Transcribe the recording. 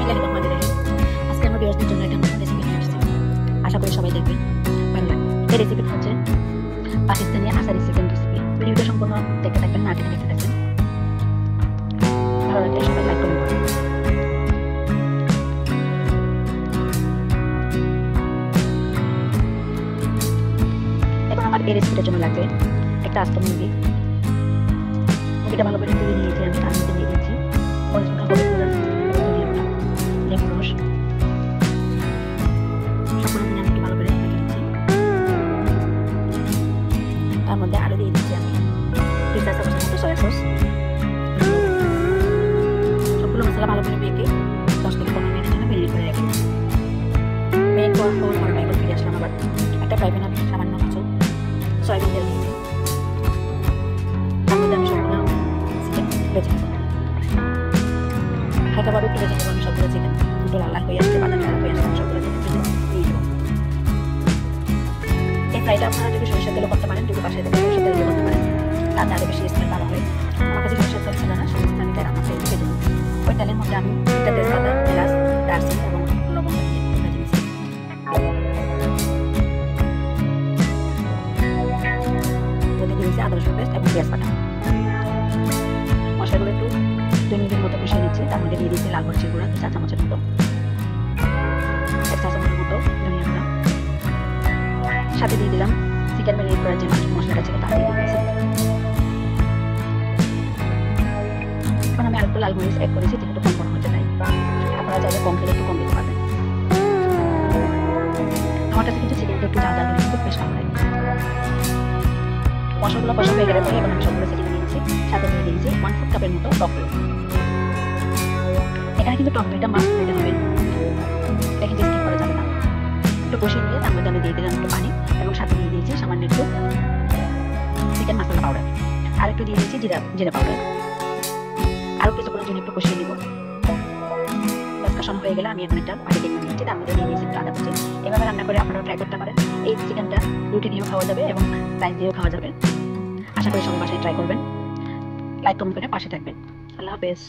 আজকে আমার ভিউয়ার্সদের জন্য একটা নতুন রেসিপি নিয়ে আসছি। আশা করি সবাই দেখবেন, ভালো লাগবে। এই রেসিপিটা হচ্ছে পাকিস্তানি আসারি চিকেন রেসিপি। ভিডিওটা সম্পূর্ণ দেখতে থাকবেন, না টেনে দেখতে থাকবেন। ভালো লাগলে সবাই লাইক কমেন্ট করবেন। এখন আমার এই রেসিপিটার জন্য লাগবে একটা আস্ত মুরগি। মুরগিটা ভালো করে ধুয়ে নিয়েছি আমি, তার মধ্যে দিয়ে দিয়েছি মরিচ গুঁড়া, হলুদ গুঁড়া, ধনিয়া গুঁড়া, লেবুর রস, সবগুলো নিয়ে আমি ভালো করে মেখে নিচ্ছি। তার মধ্যে আরো দিয়ে দিচ্ছি আমি 2 চা চামচের মতো সয়া সস। সবগুলো মশলা ভালো করে মেখে 10 থেকে 15 মিনিটের জন্য মেরিনেট করে রেখে দিচ্ছি। মেরিনেট করার পর এখন ফিরে আসলাম। আবার একটা ফ্রাই প্যানে আমি সামান্য কিছু সয়াবিন তেল দিয়েছি। তার মধ্যে আমি সবগুলো চিকেন ভেজে নেব। হালকাভাবে একটু ভেজে নেব আমি সবগুলো চিকেন। দুটো লাল লাল হয়ে আসছে, বাদামি কালার হয়ে আসছে, সবগুলো চিকেন ভেজে নিয়ে নেব। এই ফ্রাইটা আপনারা যদি সরিষার তেলও করতে পারেন, যদি বাসায় থেকে সরিষার তেল দিয়ে করতে পারেন, তাতে আরও বেশি স্মেল ভালো হয়। আমার কাছে সরিষার তেল ছিল না, সেজন্য আমি তাই আমার তেল ভেজে নিচ্ছি। ওই তেলের মধ্যে আমি একটা তেজপাতা, এলাচ, দারচিনি এবং লবঙ্গ দিয়ে ভেজে নিচ্ছি। দিয়েছি আদা রসুন পেস্ট এবং পেঁয়াজ বাটা। মশলাগুলো একটু 2 মিনিটের মতো কষিয়ে নিচ্ছি। তার মধ্যে দিয়ে দিচ্ছি লাল মরিচের গুঁড়া 2 চা চামচের মতো, 1 চা চামচের মতো ধনিয়া গুঁড়া, সাথে দিয়ে দিলাম চিকেন ম্যারিনেট করার যে মশলাটা ছিল তা দিয়ে দিচ্ছি। এখন আমি আরেকটু লাল মরিচ অ্যাড করেছি, যেহেতু কম মনে হচ্ছে তাই। আপনারা চাইলে কম খেলে একটু কম দিতে পারবেন। আমার কাছে কিন্তু চিকেনটা একটু ঝাল ঝাল হলে কিন্তু বেশ ভালো লাগে। মশলাগুলো কষা হয়ে গেলে পরে এখন আমি সবগুলো চিকেন নিয়েছি, সাথে দিয়ে দিয়েছি 1 ফুট কাপের মতো টক দই। এখানে কিন্তু টক দইটা মাস্ট দিতে হবে, এটা কিন্তু স্কিপ করা যাবে না। একটু কষিয়ে নিয়ে তার মধ্যে আমি দিয়ে দিলাম একটু পানি এবং সাথে দিয়ে দিয়েছি সামান্য একটু চিকেন মশলা পাউডার, আর একটু দিয়ে দিয়েছি জিরা পাউডার। আরও কিছুক্ষণের জন্য একটু কষিয়ে নিব। কষানো হয়ে গেলে আমি এখন একটা পানি দিয়ে নিয়েছি, তার মধ্যে দিয়ে দিয়েছি একটু আদা কুচি। এভাবে রান্না করে আপনারা ট্রাই করতে পারেন। এই চিকেনটা রুটি দিয়েও খাওয়া যাবে এবং রাইস দিয়েও খাওয়া যাবে। আশা করি সবাই বাসায় ট্রাই করবেন। লাইক কমেন্ট করে পাশে থাকবেন। আল্লাহ হাফেজ।